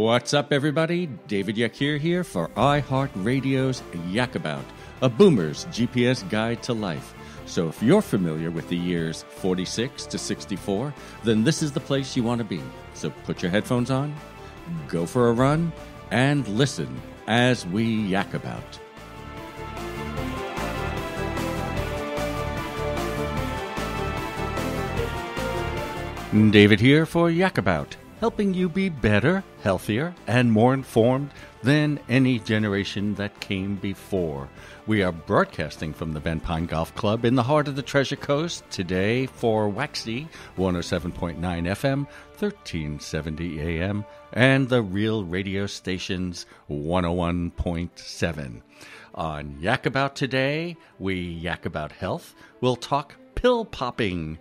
What's up, everybody? David Yakir here for iHeartRadio's Yak About, a boomer's GPS guide to life. So if you're familiar with the years 46 to 64, then this is the place you want to be. So put your headphones on, go for a run, and listen as we yak about. David here for Yak About, helping you be better, healthier, and more informed than any generation that came before. We are broadcasting from the Bend Pine Golf Club in the heart of the Treasure Coast today for Waxy 107.9 FM, 1370 AM, and the Real Radio Stations 101.7. On Yak About today, we yak about health. We'll talk pill popping,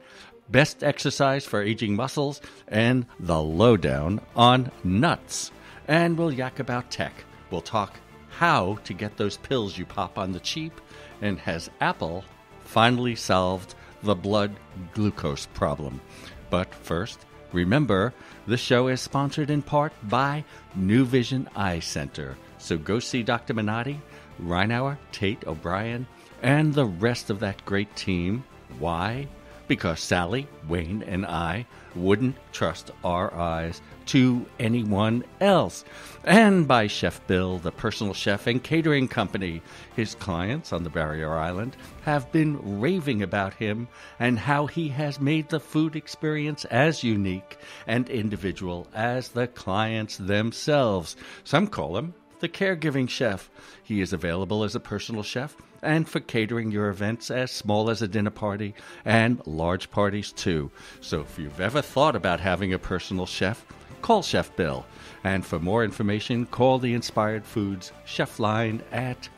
best exercise for aging muscles, and the lowdown on nuts. And we'll yak about tech. We'll talk how to get those pills you pop on the cheap, and has Apple finally solved the blood glucose problem. But first, remember, the show is sponsored in part by New Vision Eye Center. So go see Dr. Minotti, Reinauer, Tate O'Brien, and the rest of that great team. Why? Because Sally, Wayne, and I wouldn't trust our eyes to anyone else. And by Chef Bill, the personal chef and catering company. His clients on the Barrier Island have been raving about him and how he has made the food experience as unique and individual as the clients themselves. Some call him the caregiving chef. He is available as a personal chef and for catering your events as small as a dinner party and large parties too. So if you've ever thought about having a personal chef, call Chef Bill. And for more information, call the Inspired Foods Chef line at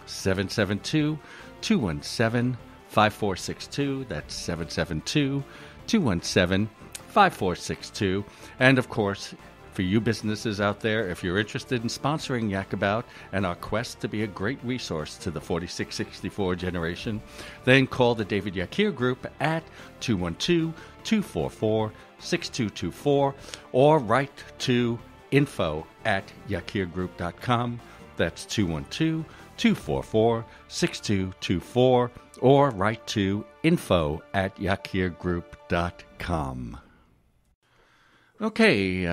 772-217-5462. That's 772-217-5462. And of course, for you businesses out there, if you're interested in sponsoring Yak About and our quest to be a great resource to the 46-64 generation, then call the David Yakir Group at 212-244-6224 or write to info@yakirgroup.com. That's 212-244-6224 or write to info@yakirgroup.com. Okay,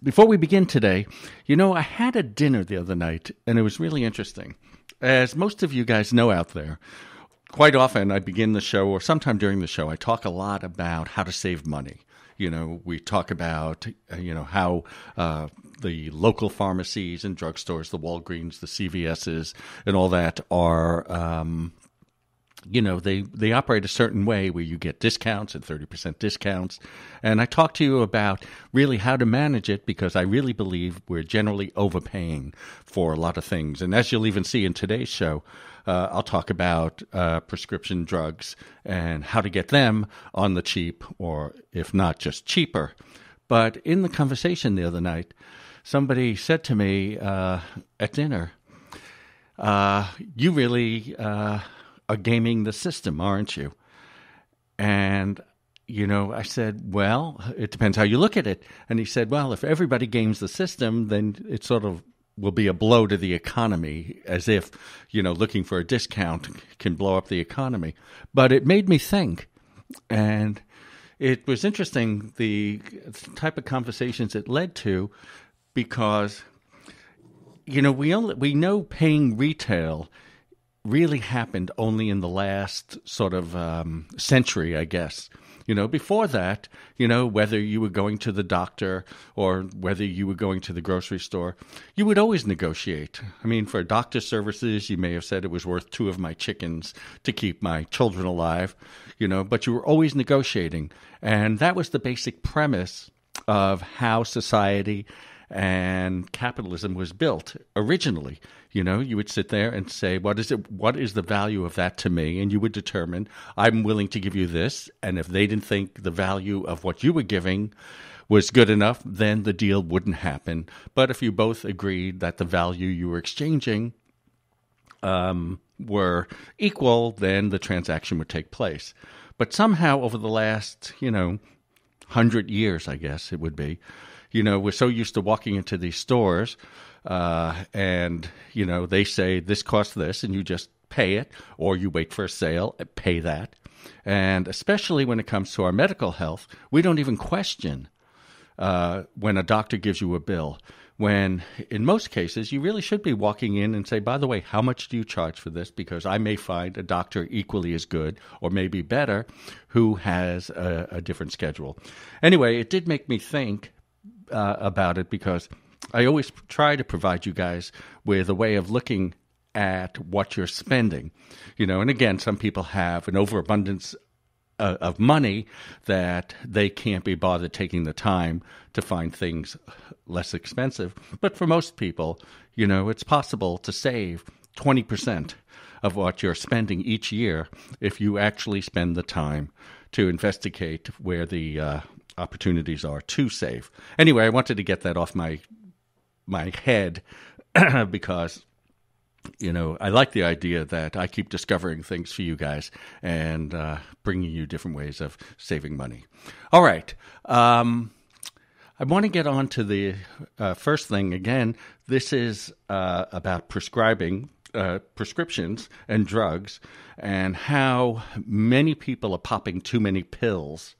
before we begin today, I had a dinner the other night, and it was really interesting. As most of you guys know out there, quite often I begin the show, or sometime during the show, I talk a lot about how to save money. We talk about, how the local pharmacies and drugstores, the Walgreens, the CVS's, and all that are they operate a certain way where you get discounts and 30% discounts. And I talk to you about really how to manage it, because I really believe we're generally overpaying for a lot of things. And as you'll even see in today's show, I'll talk about prescription drugs and how to get them on the cheap, or if not, just cheaper. But in the conversation the other night, somebody said to me at dinner, you really are gaming the system, aren't you? And, I said, well, it depends how you look at it. And he said, well, if everybody games the system, then it sort of will be a blow to the economy, as if, looking for a discount can blow up the economy. But it made me think, and it was interesting, the type of conversations it led to, because, we know paying retail really happened only in the last sort of century, I guess. Before that, whether you were going to the doctor or whether you were going to the grocery store, you would always negotiate. I mean, for doctor services, you may have said it was worth 2 of my chickens to keep my children alive, but you were always negotiating. And that was the basic premise of how society and capitalism was built originally. You would sit there and say, what is the value of that to me? And you would determine, I'm willing to give you this. And if they didn't think the value of what you were giving was good enough, then the deal wouldn't happen. But if you both agreed that the value you were exchanging were equal, then the transaction would take place. But somehow over the last, 100 years, I guess it would be, we're so used to walking into these stores and, they say this costs this and you just pay it, or you wait for a sale and pay that. And especially when it comes to our medical health, we don't even question when a doctor gives you a bill. When in most cases, you really should be walking in and say, by the way, how much do you charge for this? Because I may find a doctor equally as good or maybe better who has a different schedule. Anyway, it did make me think about it, because I always try to provide you guys with a way of looking at what you're spending. And again, some people have an overabundance of money that they can't be bothered taking the time to find things less expensive. But for most people, it's possible to save 20% of what you're spending each year if you actually spend the time to investigate where the opportunities are to save. Anyway, I wanted to get that off my head because I like the idea that I keep discovering things for you guys and bringing you different ways of saving money. All right. I want to get on to the first thing. Again, this is about prescribing prescriptions and drugs and how many people are popping too many pills.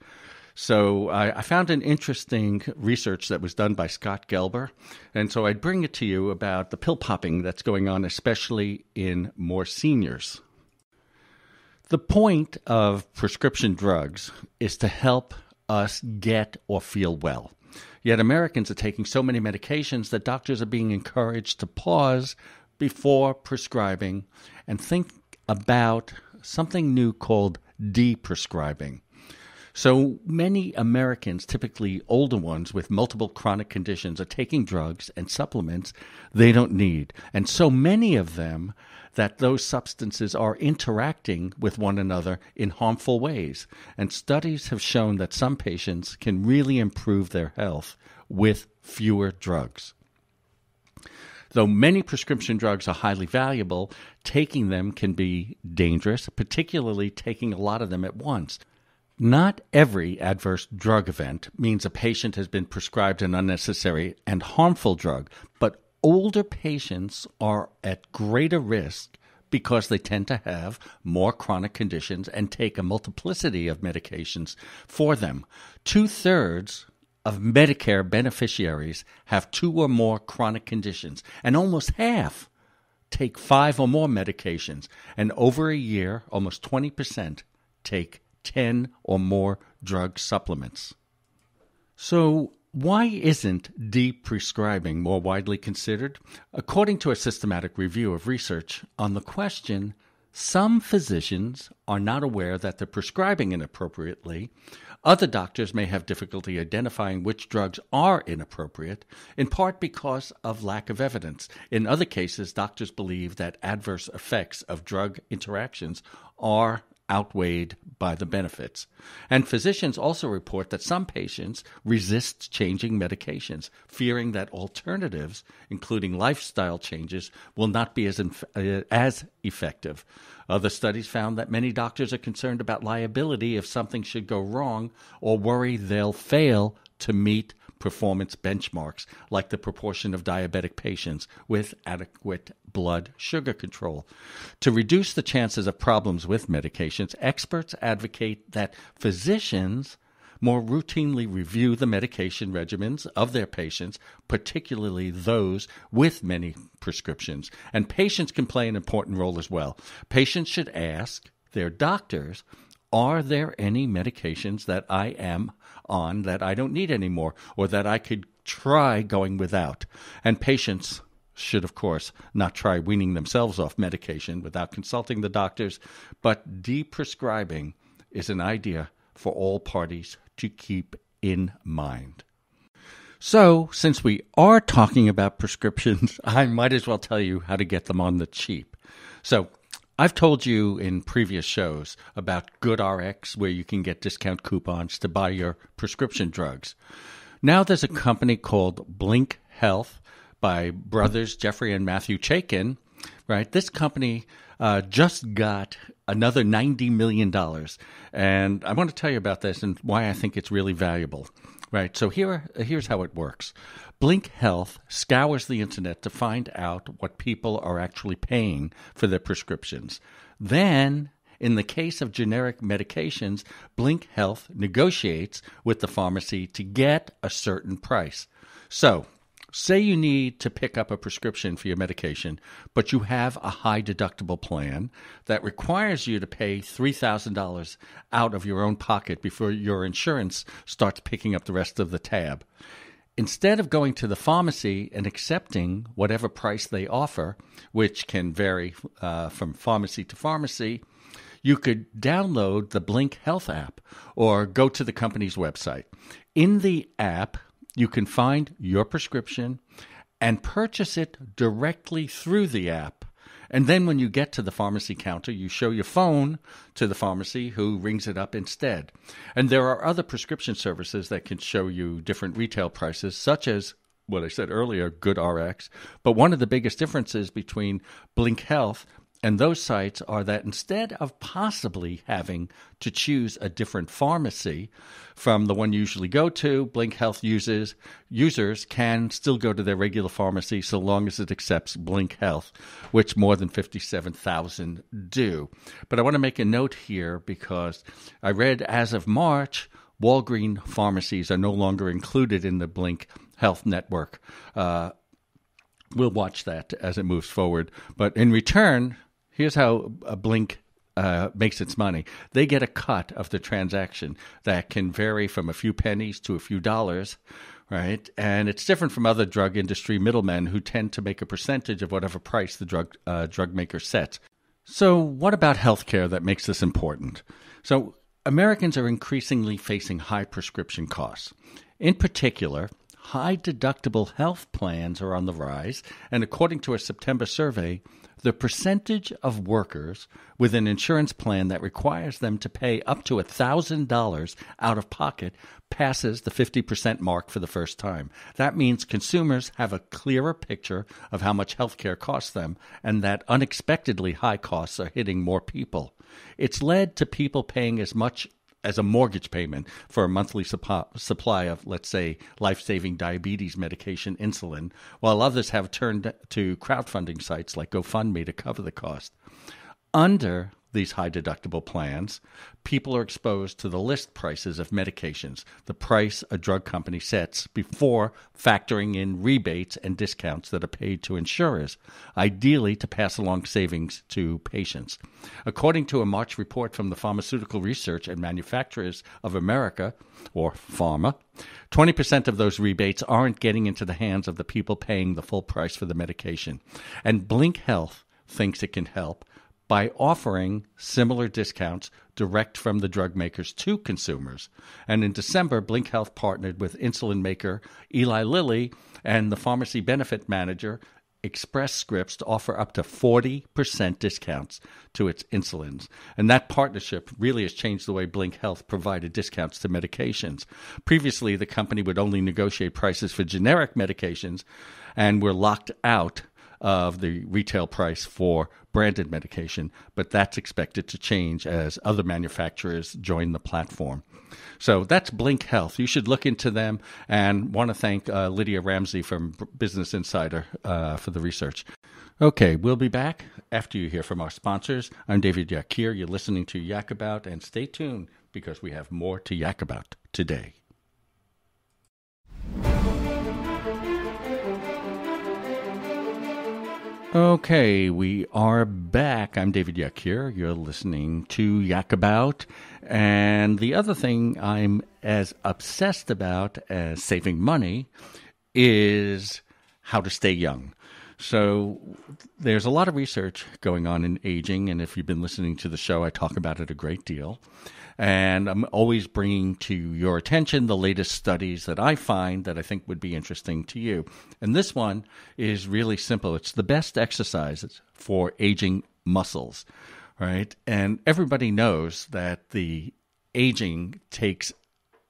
So I found an interesting research that was done by Scott Gelber, and so I'd bring it to you about the pill popping that's going on, especially in more seniors. The point of prescription drugs is to help us get or feel well. Yet Americans are taking so many medications that doctors are being encouraged to pause before prescribing and think about something new called de-prescribing. So many Americans, typically older ones with multiple chronic conditions, are taking drugs and supplements they don't need. And so many of them that those substances are interacting with one another in harmful ways. And studies have shown that some patients can really improve their health with fewer drugs. Though many prescription drugs are highly valuable, taking them can be dangerous, particularly taking a lot of them at once. Not every adverse drug event means a patient has been prescribed an unnecessary and harmful drug, but older patients are at greater risk because they tend to have more chronic conditions and take a multiplicity of medications for them. 2/3 of Medicare beneficiaries have 2 or more chronic conditions, and almost half take 5 or more medications, and over a year, almost 20% take 10 or more drug supplements. So why isn't de-prescribing more widely considered? According to a systematic review of research on the question, some physicians are not aware that they're prescribing inappropriately. Other doctors may have difficulty identifying which drugs are inappropriate, in part because of lack of evidence. In other cases, doctors believe that adverse effects of drug interactions are outweighed by the benefits. And physicians also report that some patients resist changing medications, fearing that alternatives, including lifestyle changes, will not be as effective. Other studies found that many doctors are concerned about liability if something should go wrong, or worry they'll fail to meet performance benchmarks, like the proportion of diabetic patients with adequate blood sugar control. To reduce the chances of problems with medications, experts advocate that physicians more routinely review the medication regimens of their patients, particularly those with many prescriptions. And patients can play an important role as well. Patients should ask their doctors, are there any medications that I am on that I don't need anymore, or that I could try going without? And patients should, of course, not try weaning themselves off medication without consulting the doctors, but de-prescribing is an idea for all parties to keep in mind. So, since we are talking about prescriptions, I might as well tell you how to get them on the cheap. So, I've told you in previous shows about GoodRx, where you can get discount coupons to buy your prescription drugs. Now there's a company called Blink Health by brothers Jeffrey and Matthew Chaikin, right? This company just got another $90 million. And I want to tell you about this and why I think it's really valuable, Right. So here's how it works. Blink Health scours the internet to find out what people are actually paying for their prescriptions. Then, in the case of generic medications, Blink Health negotiates with the pharmacy to get a certain price. So, say you need to pick up a prescription for your medication, but you have a high deductible plan that requires you to pay $3,000 out of your own pocket before your insurance starts picking up the rest of the tab. Instead of going to the pharmacy and accepting whatever price they offer, which can vary from pharmacy to pharmacy, you could download the Blink Health app or go to the company's website. In the app, you can find your prescription and purchase it directly through the app. And then when you get to the pharmacy counter, you show your phone to the pharmacy who rings it up instead. And there are other prescription services that can show you different retail prices, such as what I said earlier, GoodRx. But one of the biggest differences between Blink Health and those sites are that instead of possibly having to choose a different pharmacy from the one you usually go to, Blink Health users can still go to their regular pharmacy so long as it accepts Blink Health, which more than 57,000 do. But I want to make a note here because I read as of March, Walgreens pharmacies are no longer included in the Blink Health network. We'll watch that as it moves forward. But in return, here's how Blink makes its money. They get a cut of the transaction that can vary from a few pennies to a few dollars, right? And it's different from other drug industry middlemen who tend to make a percentage of whatever price the drug maker sets. So what about healthcare that makes this important? So Americans are increasingly facing high prescription costs. In particular, high deductible health plans are on the rise, and according to a September survey, the percentage of workers with an insurance plan that requires them to pay up to $1,000 out of pocket passes the 50% mark for the first time. That means consumers have a clearer picture of how much healthcare costs them and that unexpectedly high costs are hitting more people. It's led to people paying as much as a mortgage payment for a monthly supply of, let's say, life-saving diabetes medication, insulin, while others have turned to crowdfunding sites like GoFundMe to cover the cost. Under these high-deductible plans, people are exposed to the list prices of medications, the price a drug company sets before factoring in rebates and discounts that are paid to insurers, ideally to pass along savings to patients. According to a March report from the Pharmaceutical Research and Manufacturers of America, or PhRMA, 20% of those rebates aren't getting into the hands of the people paying the full price for the medication. And Blink Health thinks it can help by offering similar discounts direct from the drug makers to consumers. And in December, Blink Health partnered with insulin maker Eli Lilly and the pharmacy benefit manager Express Scripts to offer up to 40% discounts to its insulins. And that partnership really has changed the way Blink Health provided discounts to medications. Previously, the company would only negotiate prices for generic medications and were locked out of the retail price for branded medication, but that's expected to change as other manufacturers join the platform. So that's Blink Health. You should look into them, and want to thank Lydia Ramsey from Business Insider for the research. Okay, we'll be back after you hear from our sponsors. I'm David Yakir. You're listening to Yak About, and stay tuned because we have more to yak about today. Okay, we are back. I'm David Yakir. You're listening to Yak About. And the other thing I'm as obsessed about as saving money is how to stay young. So there's a lot of research going on in aging, and if you've been listening to the show, I talk about it a great deal. And I'm always bringing to your attention the latest studies that I find that I think would be interesting to you. And this one is really simple. It's the best exercises for aging muscles, right? And everybody knows that the aging takes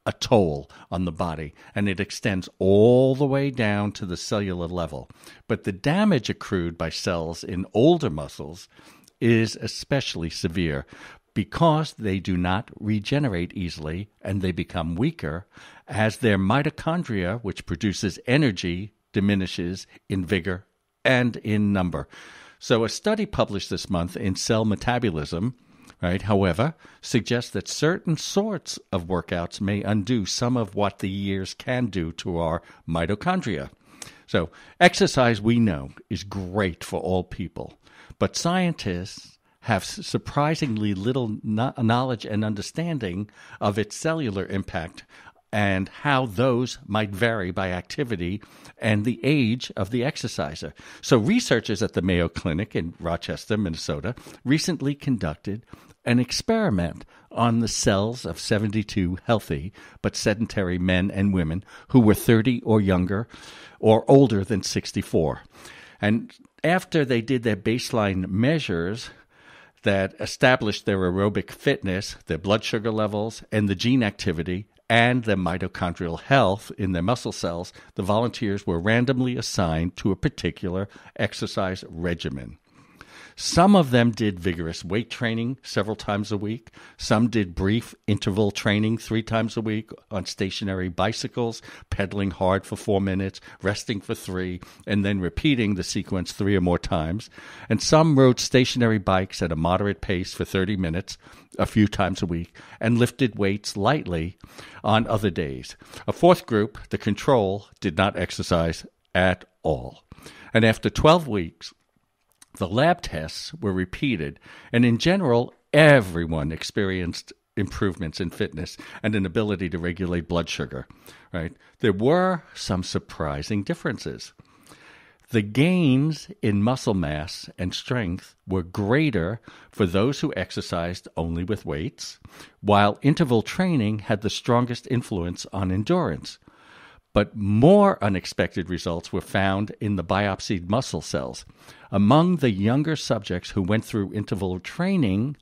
a toll on the body, and it extends all the way down to the cellular level. But the damage accrued by cells in older muscles is especially severe. because they do not regenerate easily and they become weaker as their mitochondria, which produces energy, diminishes in vigor and in number. So a study published this month in Cell Metabolism, right, however, suggests that certain sorts of workouts may undo some of what the years can do to our mitochondria. So exercise, we know, is great for all people, but scientists have surprisingly little knowledge and understanding of its cellular impact and how those might vary by activity and the age of the exerciser. So researchers at the Mayo Clinic in Rochester, Minnesota, recently conducted an experiment on the cells of 72 healthy but sedentary men and women who were 30 or younger or older than 64. And after they did their baseline measures that established their aerobic fitness, their blood sugar levels, and the gene activity, and their mitochondrial health in their muscle cells, the volunteers were randomly assigned to a particular exercise regimen. Some of them did vigorous weight training several times a week. Some did brief interval training 3 times a week on stationary bicycles, pedaling hard for 4 minutes, resting for 3, and then repeating the sequence 3 or more times. And some rode stationary bikes at a moderate pace for 30 minutes a few times a week and lifted weights lightly on other days. A fourth group, the control, did not exercise at all. And after 12 weeks, the lab tests were repeated, and in general, everyone experienced improvements in fitness and an ability to regulate blood sugar. Right? There were some surprising differences. The gains in muscle mass and strength were greater for those who exercised only with weights, while interval training had the strongest influence on endurance. But more unexpected results were found in the biopsied muscle cells. Among the younger subjects who went through interval training,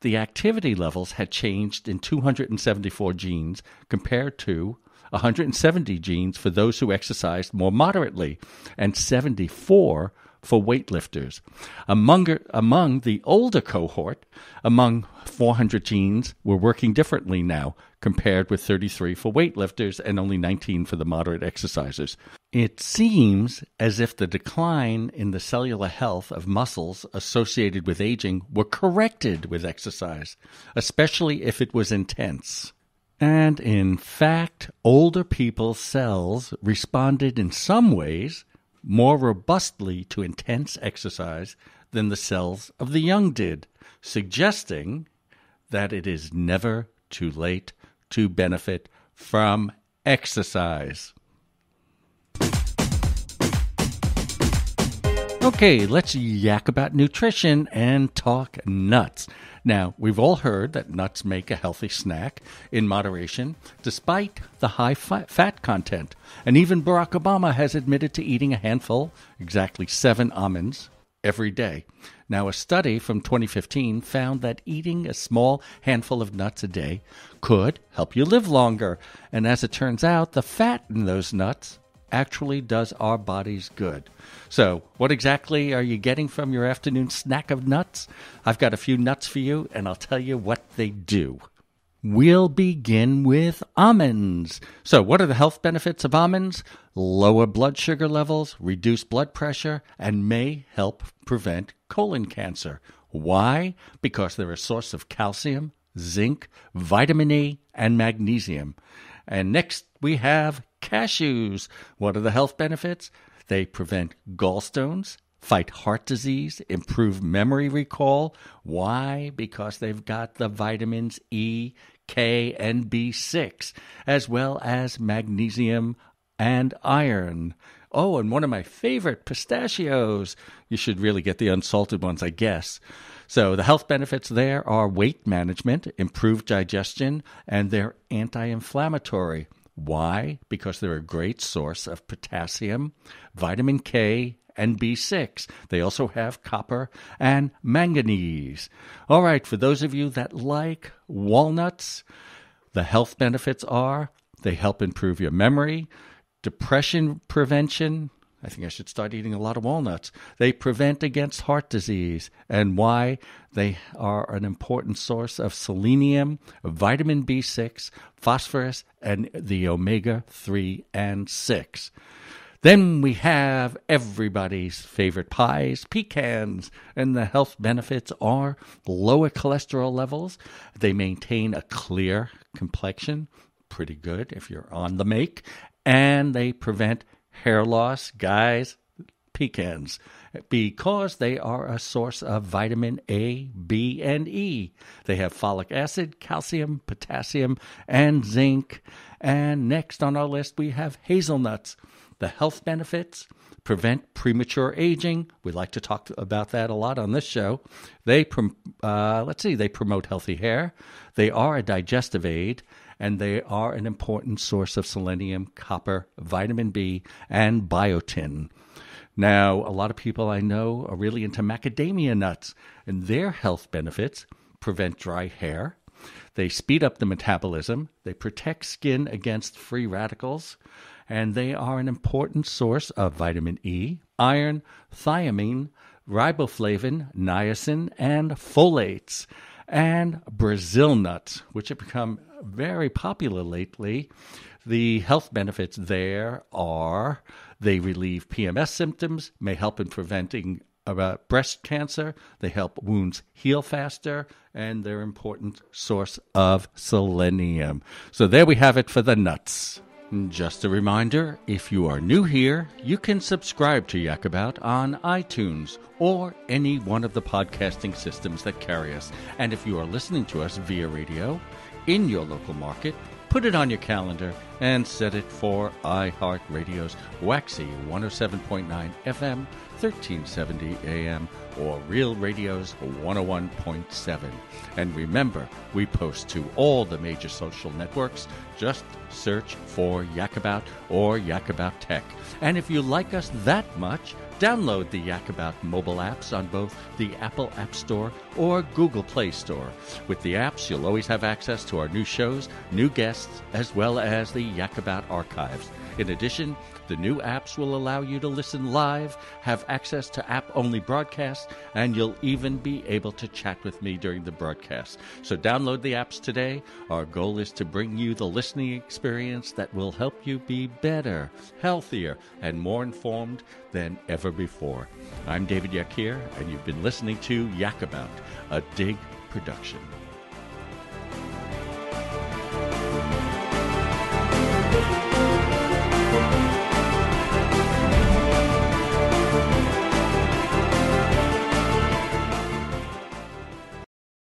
the activity levels had changed in 274 genes compared to 170 genes for those who exercised more moderately, and 74 for weightlifters. Among the older cohort, among 400 genes were working differently now, compared with 33 for weightlifters and only 19 for the moderate exercisers. It seems as if the decline in the cellular health of muscles associated with aging were corrected with exercise, especially if it was intense. And in fact, older people's cells responded in some ways more robustly to intense exercise than the cells of the young did, suggesting that it is never too late to benefit from exercise. Okay, let's yak about nutrition and talk nuts. Now, we've all heard that nuts make a healthy snack in moderation, despite the high fat content. And even Barack Obama has admitted to eating a handful, exactly 7 almonds, every day. Now, a study from 2015 found that eating a small handful of nuts a day could help you live longer. And as it turns out, the fat in those nuts actually does our bodies good. So what exactly are you getting from your afternoon snack of nuts? I've got a few nuts for you, and I'll tell you what they do. We'll begin with almonds. So what are the health benefits of almonds? Lower blood sugar levels, reduce blood pressure, and may help prevent colon cancer. Why? Because they're a source of calcium, zinc, vitamin E, and magnesium. And next we have cashews. What are the health benefits? They prevent gallstones, fight heart disease, improve memory recall. Why? Because they've got the vitamins E, K, and B6, as well as magnesium and iron. Oh, and one of my favorite, pistachios. You should really get the unsalted ones, I guess. So the health benefits there are weight management, improved digestion, and they're anti-inflammatory. Why? Because they're a great source of potassium, vitamin K, and B6. They also have copper and manganese. All right, for those of you that like walnuts, the health benefits are they help improve your memory, depression prevention, I think I should start eating a lot of walnuts. They prevent against heart disease. And why? They are an important source of selenium, vitamin B6, phosphorus, and the omega-3 and 6. Then we have everybody's favorite pies, pecans, and the health benefits are lower cholesterol levels. They maintain a clear complexion, pretty good if you're on the make, and they prevent hair loss. Guys, pecans, because they are a source of vitamin A, B, and E. They have folic acid, calcium, potassium, and zinc. And next on our list, we have hazelnuts. The health benefits: prevent premature aging. We like to talk about that a lot on this show. They promote healthy hair. They are a digestive aid, and they are an important source of selenium, copper, vitamin B, and biotin. Now, a lot of people I know are really into macadamia nuts, and their health benefits: prevent dry hair. They speed up the metabolism. They protect skin against free radicals. And they are an important source of vitamin E, iron, thiamine, riboflavin, niacin, and folates. And Brazil nuts, which have become very popular lately. The health benefits there are: they relieve PMS symptoms, may help in preventing breast cancer, they help wounds heal faster, and they're an important source of selenium. So there we have it for the nuts. Just a reminder, if you are new here, you can subscribe to Yak About on iTunes or any one of the podcasting systems that carry us. And if you are listening to us via radio in your local market, put it on your calendar and set it for iHeartRadio's Waxy 107.9 FM, 1370 AM, or Real Radio's 101.7. And remember, we post to all the major social networks. Just search for Yak About or Yak About Tech. And if you like us that much, download the Yak About mobile apps on both the Apple App Store or Google Play Store. With the apps, you'll always have access to our new shows, new guests, as well as the Yak About archives. In addition, the new apps will allow you to listen live, have access to app-only broadcasts, and you'll even be able to chat with me during the broadcast. So download the apps today. Our goal is to bring you the listening experience that will help you be better, healthier, and more informed than ever before. I'm David Yakir, and you've been listening to Yak About, a Dig production.